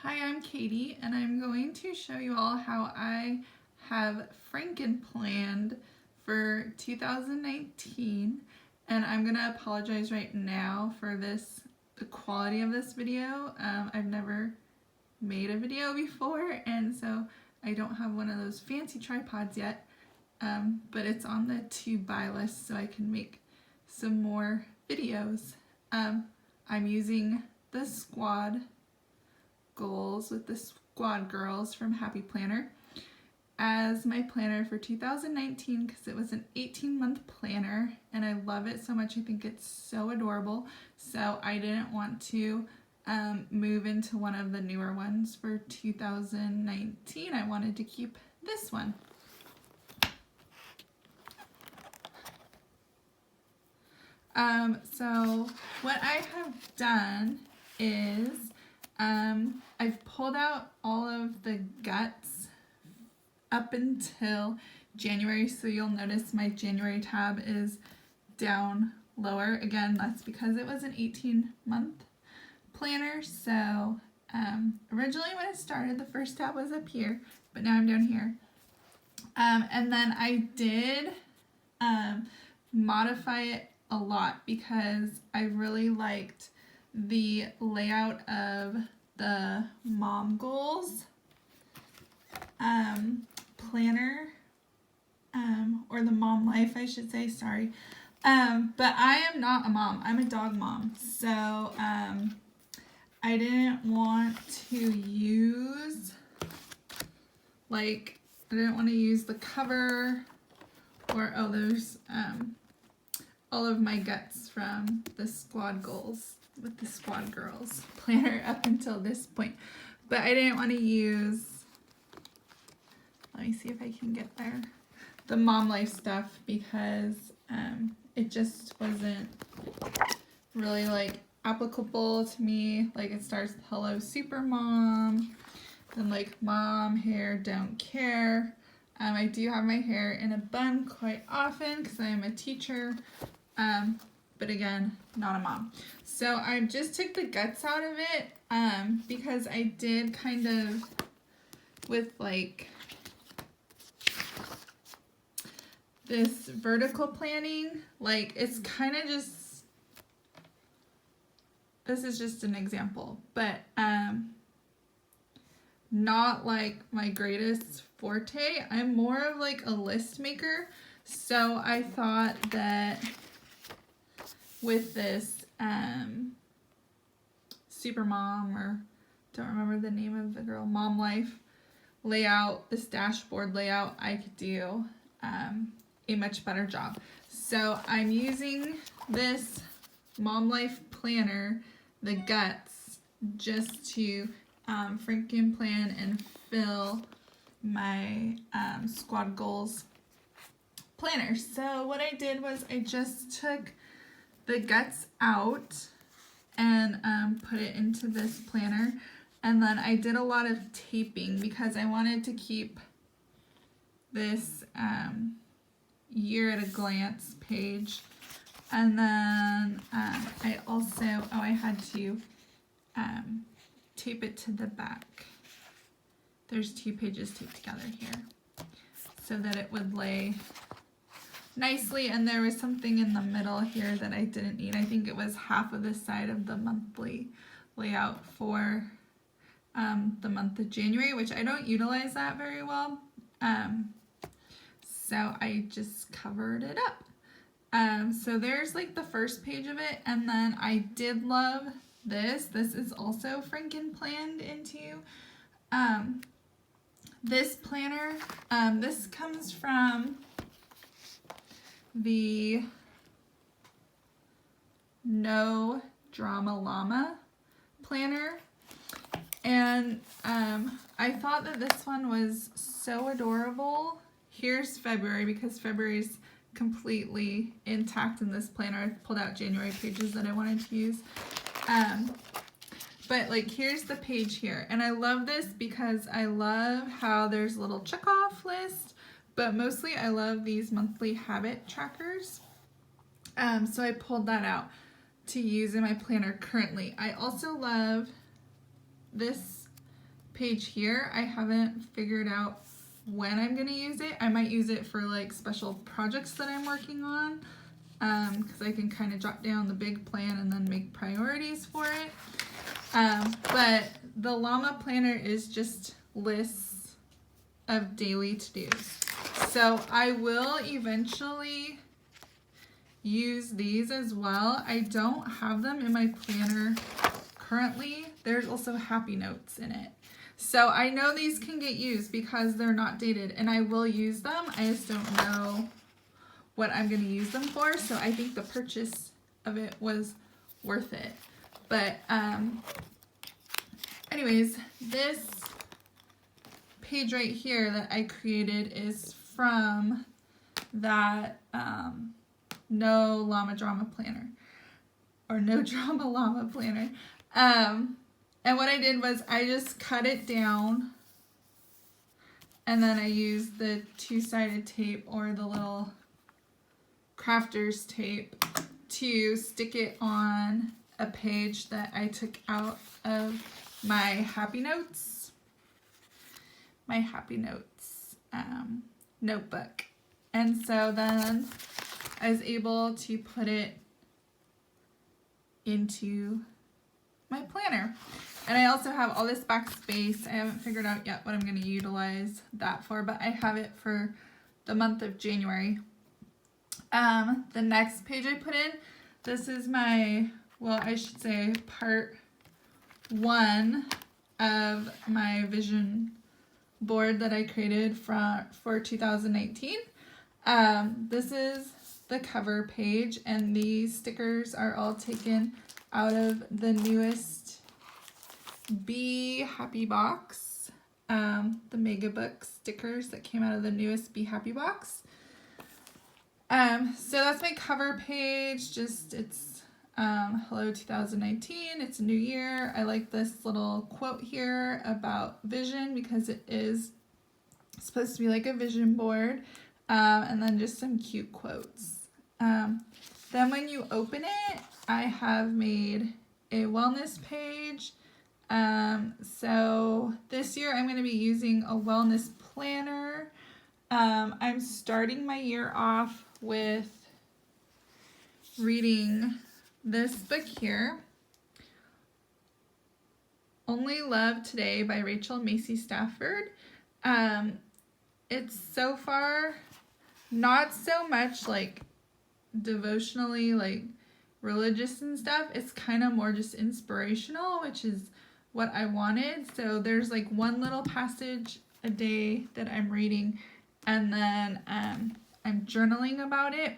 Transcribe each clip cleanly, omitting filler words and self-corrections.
Hi, I'm Katie, and I'm going to show you all how I have Frankenplanned for 2019, and I'm going to apologize right now for the quality of this video. I've never made a video before, and so I don't have one of those fancy tripods yet, but it's on the to buy list so I can make some more videos. I'm using the squad goals with the squad girls from Happy Planner as my planner for 2019 because it was an 18-month planner and I love it so much. I think it's so adorable, so I didn't want to move into one of the newer ones for 2019. I wanted to keep this one. So what I have done is I've pulled out all of the guts up until January, so you'll notice my January tab is down lower. Again, that's because it was an 18-month planner, so originally when it started, the first tab was up here, but now I'm down here. And then I did modify it a lot because I really liked the layout of the mom goals planner, or the mom life, I should say, sorry. But I am not a mom, I'm a dog mom, so I didn't want to use, I didn't want to use the cover or, oh, there's all of my guts from the squad goals with the squad girls planner up until this point, but I didn't want to use, let me see if I can get there, the mom life stuff because it just wasn't really applicable to me. It starts with hello super mom, then mom hair don't care. I do have my hair in a bun quite often because I am a teacher, but again, not a mom. So I just took the guts out of it because I did kind of with this vertical planning, it's kind of just, this is just an example, but not my greatest forte. I'm more of a list maker, so I thought that with this super mom, or don't remember the name of the girl, mom life layout, this dashboard layout, I could do a much better job. So I'm using this mom life planner, the guts, just to Frankenplan and fill my squad goals planner. So what I did was I just took the guts out and put it into this planner, and then I did a lot of taping because I wanted to keep this year at a glance page, and then I also, I had to tape it to the back. There's 2 pages taped together here so that it would lay nicely, and there was something in the middle here that I didn't need. I think it was half of the side of the monthly layout for the month of January, which I don't utilize that very well, so I just covered it up. So there's the first page of it, and then I did love this. This is also Frankenplanned into this planner. This comes from the No Drama Llama planner, and I thought that this one was so adorable. Here's February because February's completely intact in this planner. I've pulled out January pages that I wanted to use, but here's the page here, and I love this because I love how there's a little check-off list, but mostly I love these monthly habit trackers. So I pulled that out to use in my planner currently. I also love this page here, I haven't figured out when I'm going to use it. I might use it for like special projects that I'm working on, because I can kind of jot down the big plan and then make priorities for it. But the llama planner is just lists of daily to-dos. So I will eventually use these as well. I don't have them in my planner currently. There's also happy notes in it. So I know these can get used because they're not dated, and I will use them. I just don't know what I'm going to use them for. So I think the purchase of it was worth it. But anyways, this page right here that I created is from that No Llama Drama Planner, or No Drama Llama Planner. And what I did was I just cut it down, and then I used the two-sided tape or the little crafter's tape to stick it on a page that I took out of my Happy Notes notebook. And so then I was able to put it into my planner. And I also have all this backspace. I haven't figured out yet what I'm going to utilize that for, but I have it for the month of January. The next page I put in, this is my, well, I should say part 1 of my vision board that I created for 2019. This is the cover page, and these stickers are all taken out of the newest Be Happy box, the mega book stickers that came out of the newest Be Happy box. So that's my cover page. Just it's hello 2019, it's a new year. I like this little quote here about vision because it is supposed to be like a vision board, and then just some cute quotes. Then when you open it, I have made a wellness page. So this year I'm going to be using a wellness planner. I'm starting my year off with reading this book here, Only Love Today by Rachel Macy Stafford. It's so far not so much like devotionally like religious and stuff. It's kind of more just inspirational, which is what I wanted. So there's like one little passage a day that I'm reading, and then I'm journaling about it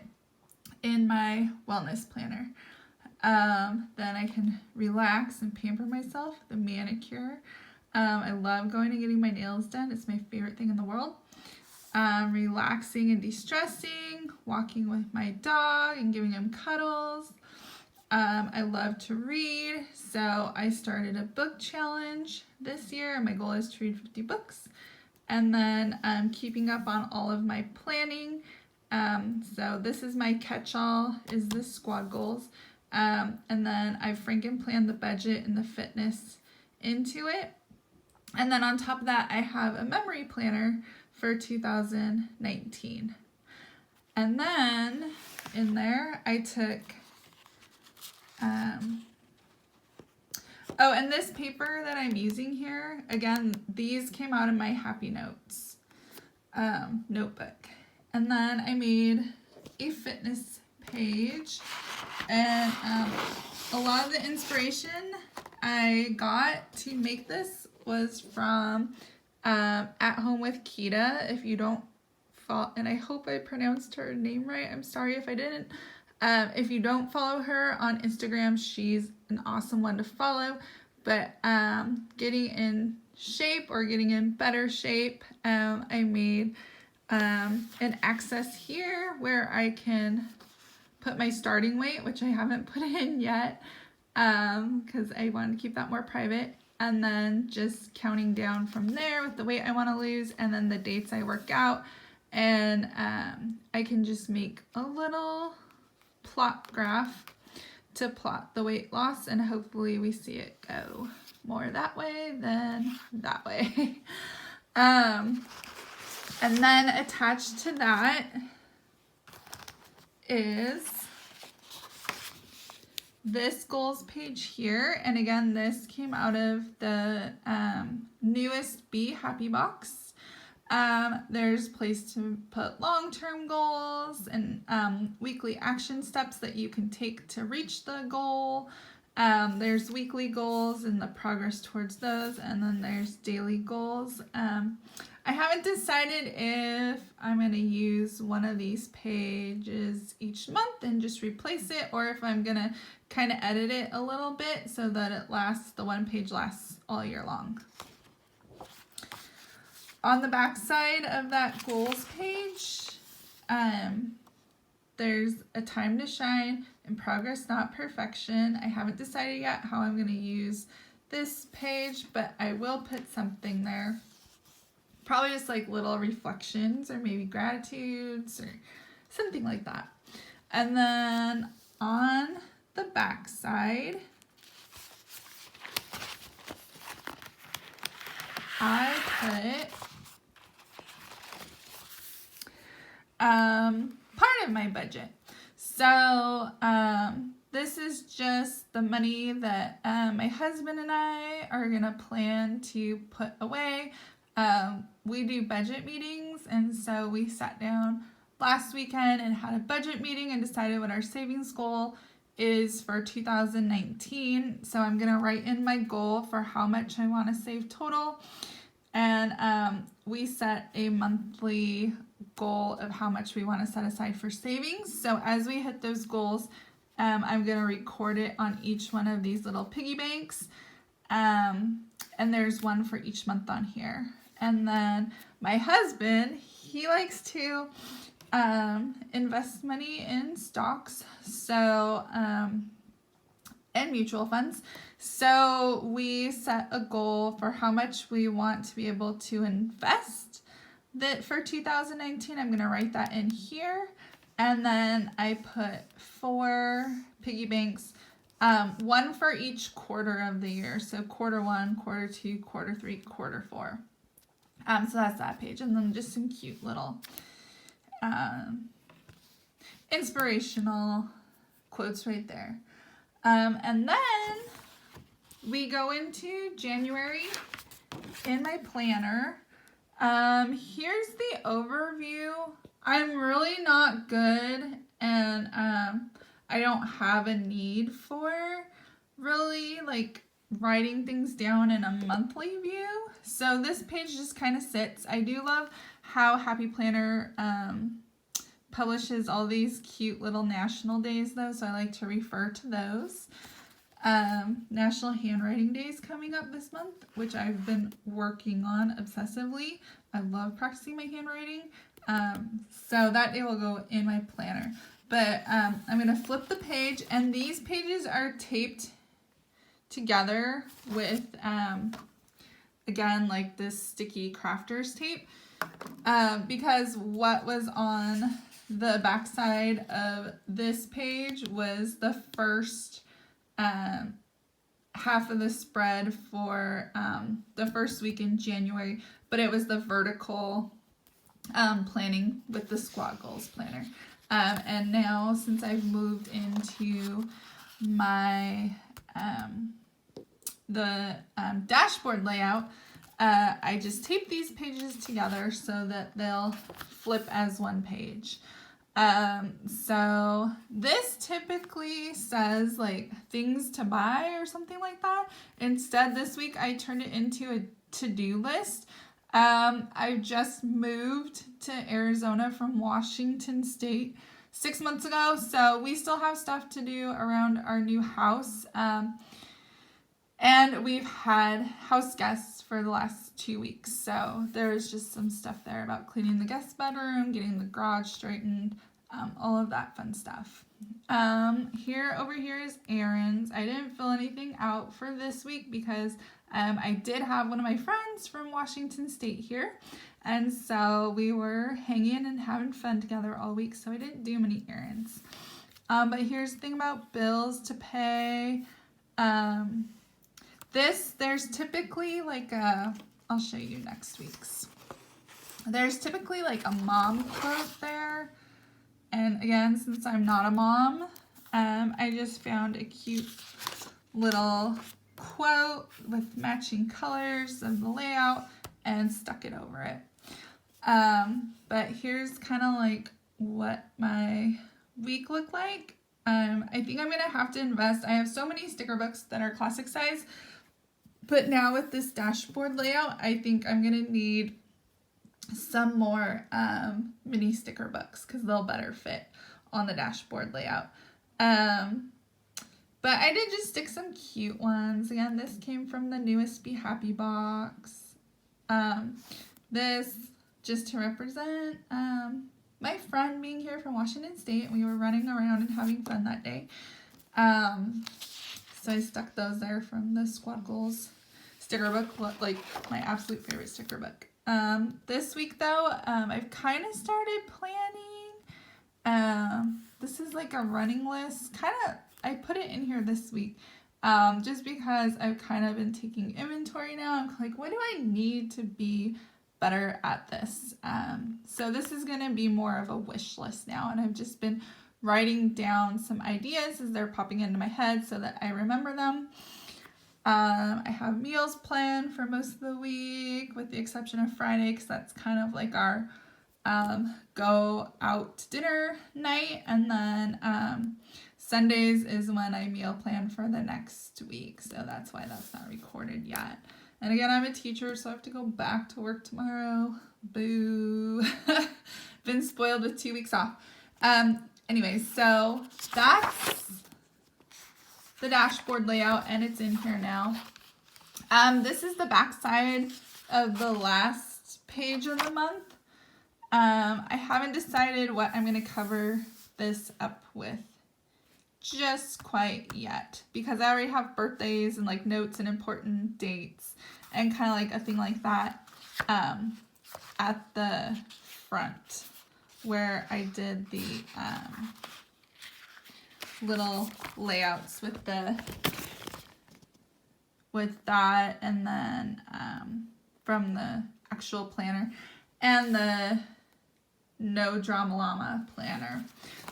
in my wellness planner. Then I can relax and pamper myself with a manicure. I love going and getting my nails done. It's my favorite thing in the world. Relaxing and de-stressing, walking with my dog and giving him cuddles. I love to read, so I started a book challenge this year, and my goal is to read 50 books. And then keeping up on all of my planning. So this is my catch-all, is the squad goals. And then I've Frankenplanned the budget and the fitness into it. And then on top of that, I have a memory planner for 2019. And then in there, I took, oh, and this paper that I'm using here, again, these came out of my Happy Notes notebook. And then I made a fitness page, and a lot of the inspiration I got to make this was from At Home with Kita. If you don't follow, and I hope I pronounced her name right, I'm sorry if I didn't. If you don't follow her on Instagram, she's an awesome one to follow. But getting in shape or getting in better shape, I made an access here where I can put my starting weight, which I haven't put in yet because I wanted to keep that more private. And then just counting down from there with the weight I want to lose, and then the dates I work out. And I can just make a little plot graph to plot the weight loss, and hopefully we see it go more that way than that way. And then attached to that is this goals page here. And again, this came out of the newest Be Happy box. There's a place to put long-term goals and weekly action steps that you can take to reach the goal. There's weekly goals and the progress towards those, and then there's daily goals. I haven't decided if I'm going to use one of these pages each month and just replace it, or if I'm going to kind of edit it a little bit so that it lasts, the one page lasts all year long. On the back side of that goals page, there's a time to shine and progress, not perfection. I haven't decided yet how I'm going to use this page, but I will put something there. Probably just like little reflections or maybe gratitudes or something like that. And then on the back side, I put part of my budget. So this is just the money that my husband and I are gonna plan to put away. We do budget meetings, and so we sat down last weekend and had a budget meeting and decided what our savings goal is for 2019. So I'm gonna write in my goal for how much I want to save total, and we set a monthly goal of how much we want to set aside for savings. So as we hit those goals, I'm going to record it on each one of these little piggy banks, and there's one for each month on here. And then my husband, he likes to invest money in stocks, so and mutual funds. So we set a goal for how much we want to be able to invest that for 2019. I'm going to write that in here. And then I put 4 piggy banks, one for each quarter of the year. So quarter 1, quarter 2, quarter 3, quarter 4. So that's that page. And then just some cute little inspirational quotes right there. And then we go into January in my planner. Here's the overview. I'm really not good, and I don't have a need for really like writing things down in a monthly view. So this page just kind of sits. I do love how Happy Planner publishes all these cute little national days though, so I like to refer to those. National Handwriting Day is coming up this month, which I've been working on obsessively. I love practicing my handwriting. So that day will go in my planner. But I'm going to flip the page, and these pages are taped together with, again, like this sticky crafter's tape, because what was on the back side of this page was the first half of the spread for the first week in January, but it was the vertical planning with the squat goals planner. And now, since I've moved into my dashboard layout, I just tape these pages together so that they'll flip as one page. So this typically says like things to buy or something like that. Instead, this week I turned it into a to-do list. I just moved to Arizona from Washington State 6 months ago, so we still have stuff to do around our new house. And we've had house guests for the last 2 weeks, so there's just some stuff there about cleaning the guest bedroom, getting the garage straightened, all of that fun stuff. Over here is errands. I didn't fill anything out for this week because I did have one of my friends from Washington State here, and so we were hanging and having fun together all week, so I didn't do many errands. But here's the thing about bills to pay. There's typically like I'll show you next week's. There's typically like a mom quote there. And again, since I'm not a mom, I just found a cute little quote with matching colors of the layout and stuck it over it. But here's kind of like what my week looked like. I think I'm gonna have to invest. I have so many sticker books that are classic size, but now with this dashboard layout, I think I'm gonna need some more mini sticker books because they'll better fit on the dashboard layout. But I did just stick some cute ones. Again, this came from the newest Be Happy box. This just to represent my friend being here from Washington State. We were running around and having fun that day. So I stuck those there from the Squad Goals sticker book, like my absolute favorite sticker book. This week though, I've kind of started planning. This is like a running list. I put it in here this week just because I've kind of been taking inventory now. I'm like, what do I need to be better at this? So this is going to be more of a wish list now, and I've just been writing down some ideas as they're popping into my head so that I remember them. I have meals planned for most of the week with the exception of Friday because that's kind of like our go out to dinner night, and then Sundays is when I meal plan for the next week, so that's why that's not recorded yet. And again, I'm a teacher, so I have to go back to work tomorrow. Boo. Been spoiled with 2 weeks off. Anyway, so that's the dashboard layout, and it's in here now. This is the back side of the last page of the month. I haven't decided what I'm going to cover this up with just quite yet because I already have birthdays and like notes and important dates and kind of like a thing like that at the front where I did the little layouts with that, and then from the actual planner and the No Drama Llama planner.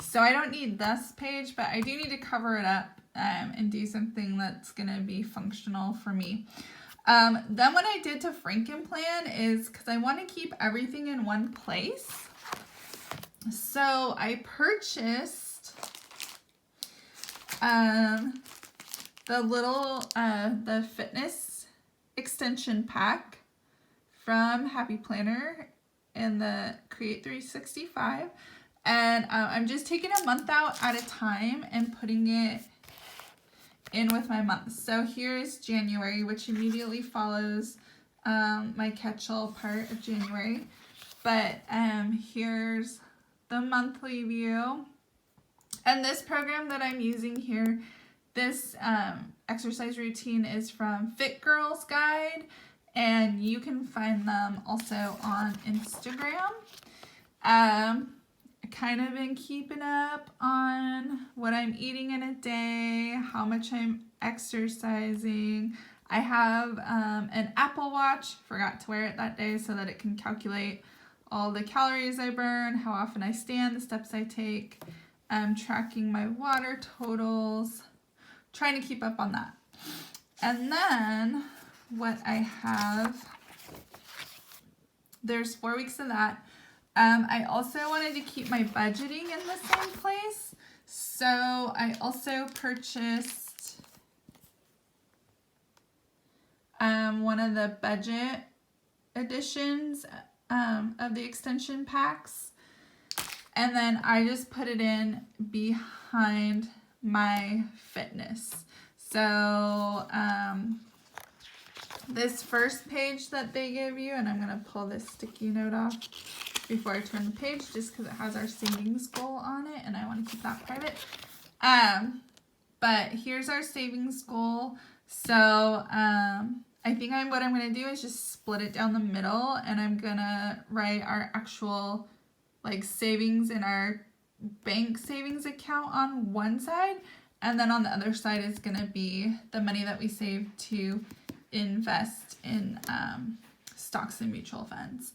So I don't need this page, but I do need to cover it up and do something that's gonna be functional for me. Then what I did to Frankenplan is because I want to keep everything in one place. So I purchased the little the fitness extension pack from Happy Planner in the Create 365, and I'm just taking a month out at a time and putting it in with my months. So here's January, which immediately follows my catch-all part of January, but here's the monthly view. And this program that I'm using here, this exercise routine is from Fit Girls Guide, and you can find them also on Instagram. I kind of been keeping up on what I'm eating in a day, how much I'm exercising. I have an Apple Watch, forgot to wear it that day so that it can calculate all the calories I burn, how often I stand, the steps I take. I'm tracking my water totals, trying to keep up on that. And then what I have, there's 4 weeks of that. I also wanted to keep my budgeting in the same place, so I also purchased one of the budget editions of the extension packs, and then I just put it in behind my fitness. So this first page that they give you, and I'm going to pull this sticky note off before I turn the page just because it has our savings goal on it and I want to keep that private. But here's our savings goal. So I think what I'm going to do is just split it down the middle, and I'm going to write our actual like savings in our bank savings account on one side, and then on the other side is going to be the money that we save to invest in stocks and mutual funds.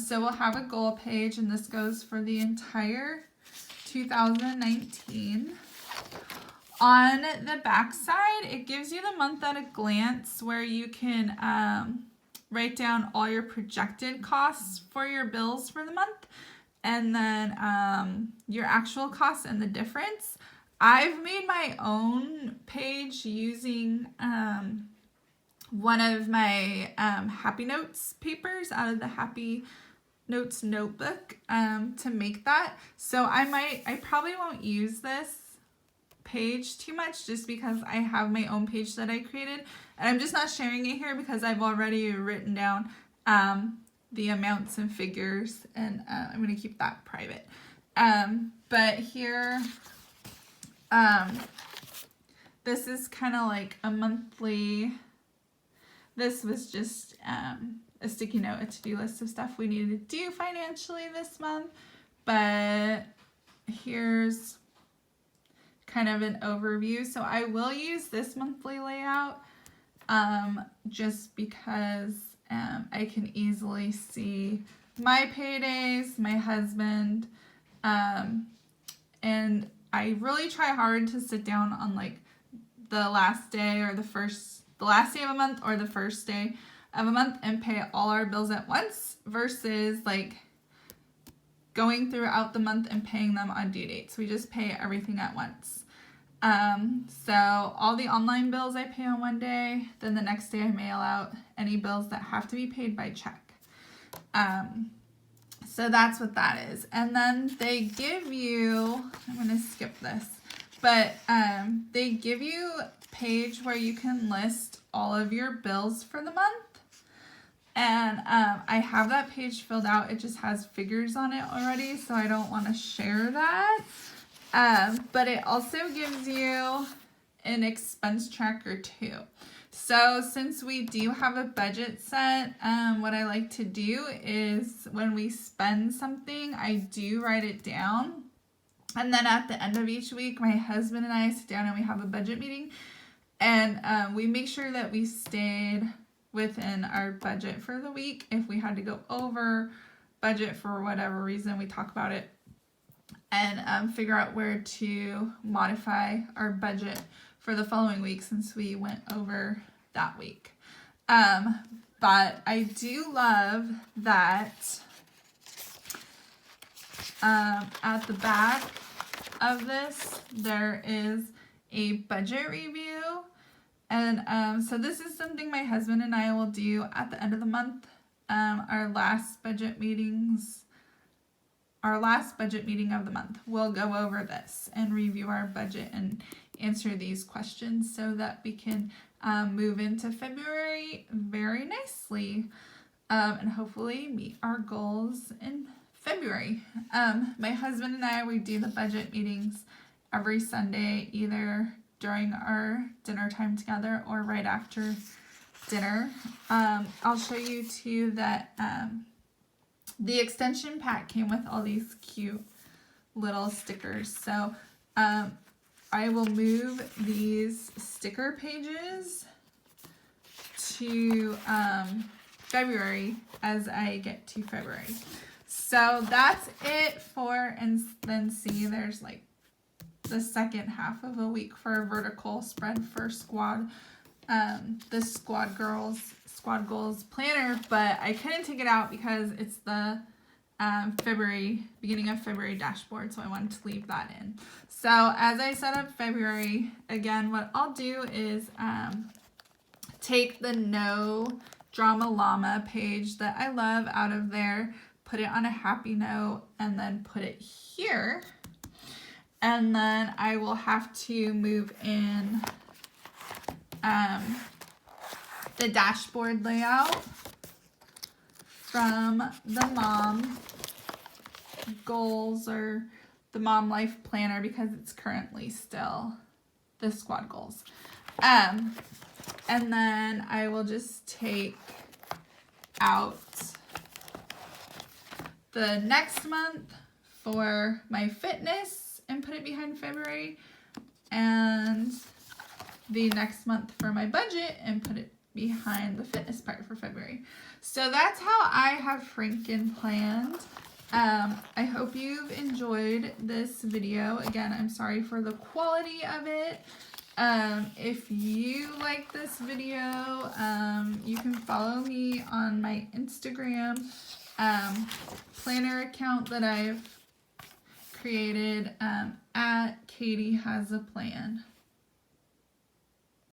So we'll have a goal page, and this goes for the entire 2019. On the back side, it gives you the month at a glance where you can write down all your projected costs for your bills for the month, and then your actual costs and the difference. I've made my own page using one of my Happy Notes papers out of the Happy Notes notebook to make that. So I probably won't use this page too much just because I have my own page that I created, and I'm just not sharing it here because I've already written down the amounts and figures, and I'm going to keep that private. But here, this is kind of like a monthly, this was just a sticky note, a to-do list of stuff we needed to do financially this month, but here's kind of an overview. So I will use this monthly layout just because I can easily see my paydays, my husband, and I really try hard to sit down on like the last day or the last day of a month or the first day of a month and pay all our bills at once versus like going throughout the month and paying them on due dates. We just pay everything at once. So all the online bills I pay on one day, then the next day I mail out any bills that have to be paid by check. So that's what that is. And then they give you, I'm going to skip this, but they give you a page where you can list all of your bills for the month. And I have that page filled out. It just has figures on it already, so I don't want to share that. But it also gives you an expense tracker too. So since we do have a budget set, what I like to do is when we spend something, I do write it down. And then at the end of each week, my husband and I sit down and we have a budget meeting. And we make sure that we stayed within our budget for the week. If we had to go over budget for whatever reason, we talk about it and figure out where to modify our budget for the following week since we went over that week. But I do love that at the back of this there is a budget review. And so this is something my husband and I will do at the end of the month. Our last budget meeting of the month, we'll go over this and review our budget and answer these questions so that we can move into February very nicely and hopefully meet our goals in February. My husband and I, we do the budget meetings every Sunday, either during our dinner time together or right after dinner. I'll show you too that the extension pack came with all these cute little stickers. So I will move these sticker pages to February as I get to February. So that's it for, and then see there's like the second half of a week for a vertical spread for squad, the squad goals planner, but I couldn't take it out because it's the beginning of February dashboard, so I wanted to leave that in. So as I set up February, again, what I'll do is take the No Drama Llama page that I love out of there, put it on a happy note, and then put it here. And then I will have to move in the dashboard layout from the mom goals or the mom life planner because it's currently still the squad goals. And then I will just take out the next month for my fitness and put it behind February, and the next month for my budget and put it behind the fitness part for February. So that's how I have Frankenplanned. I hope you've enjoyed this video. Again, I'm sorry for the quality of it. If you like this video, you can follow me on my Instagram planner account that I've created at Katie Has a Plan.